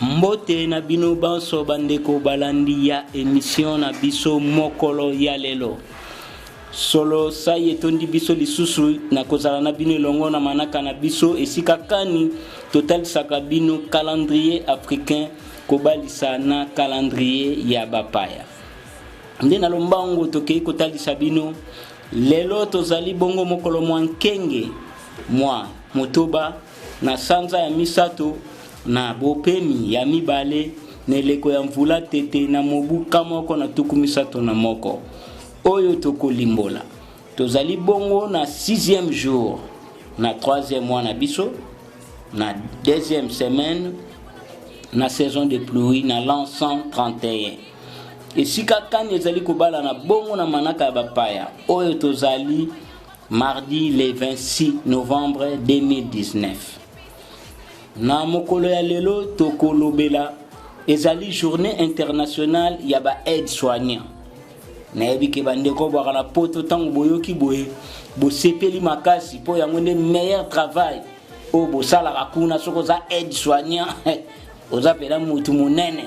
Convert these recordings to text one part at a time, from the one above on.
Mbote na bino banso bandeko balandi ya émission na biso mokolo ya lelo. Solo sa yetondi biso lisusu na kozala na bino longo na manaka na biso esika kani total sakabino calendrier africain kobalisa na calendrier ya bapaya. Nde na lombango tokei kotalisa bino lelo tozali bongo mokolo mwankenge mwa motoba na sanza ya misato na bopemi ya mibale neleko ya mvula tete na mobuka moko na tuku misato na moko oyo tokolimbola. Tozali bongo na 6e jour na 3e mois na biso na 2e semaine na saison de pluie na l'an 131. Esika kani ezali kobala na bongo na manaka ya bapaya oyo tozali mardi le 26 novembre 2019. Na mokolo ya lelo tokolobela ezali journée internationale ya ba aide soignant. Na yebike bandeko bwaka na poto tango boyoki boye bo sepeli makasi po yango nde meilleur travail o bo sala kakuna soko za aide soignant oza pela mutu munene.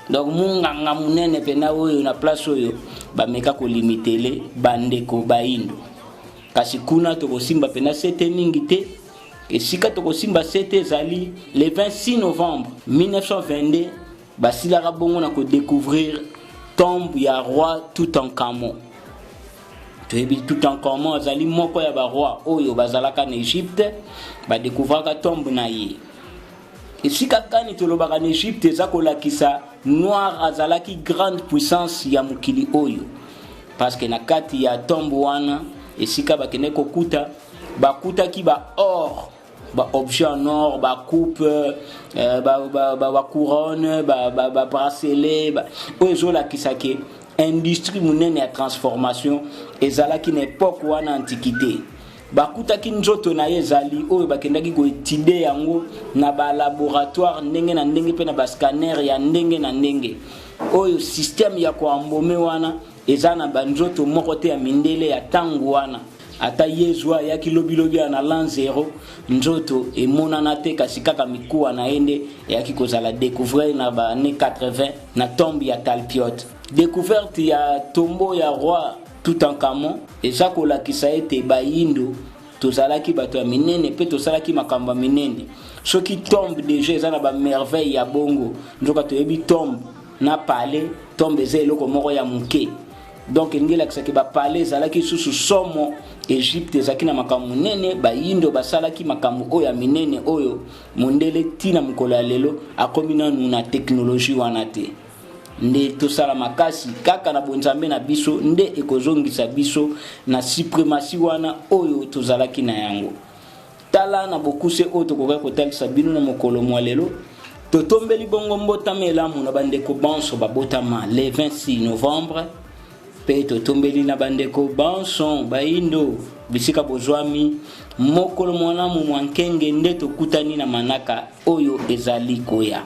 Donc munganga munene pena oyo na place oyo ba meka ko limitele bandeko baindo. Kasi kuna tokosimba pena sete mingi te. Esika tokosimba sete ezali le 26 novembre 1922 basilaka bongo na ko découvrir tombe ya roi Toutankhamon. Toyebi Toutankhamon azali moko ya ba roi oyo bazalaka na Égypte ba découvraka tombe na ye. Esika kani tolobaka na Égypte eza kolakisa noir azalaki grande puissance ya mukili oyo. Parce que na kati ya tombe wana esika bakene kokuta bakutaki ba or ba objet en or ba coupe ba couronne ba bracelet oyo la kisake industrie munene ya transformation ezalaki na époque wana antiquité bakutaki nzoto na ezali oyo bakendaki ko étudier yango na ba laboratoire ndenge na ndenge pe na ba scanner ya ndenge na ndenge oyo système ya ko ambome wana ezana ba nzoto moko te ya mindele ya tangu wana ata yezwa ya kilobilobi na l'an 0 nzoto emonana te kasi kaka mikuwa na ende yaki kozala découvrir na ba année 80 na tombe ya Talpiot. Découverte ya tombeau ya roi Toutankhamon eza kolakisa ete bayindo tozalaki bato ya minene pe tozalaki makamba minene soki tombe déjà eza na ba merveille ya bongo nzoka toyebi tombe na palais tombe eza eloko moko ya muke. Donc ngela kisaki ba palais zalaki susu somo Égypte ezaki na makamu nene bayindo basalaki makamu oyo ya minene oyo mondele tina mukolo ya lelo akomi nanu na technologie wana te. Nde tosala makasi kaka na bonzambe na biso nde ekozongisa biso na suprematie wana oyo tozalaki na yango. Tala na bokuse oyo tokoka kotalisa bino na mokolo mwa lelo totombeli bongo mbotama elamu na bandeko banso babotama le 26 novembre pe totombeli na bandeko banson baindo bisika bozwami mokolo mwana mu mwankenge nde tokutani na manaka oyo ezali koya.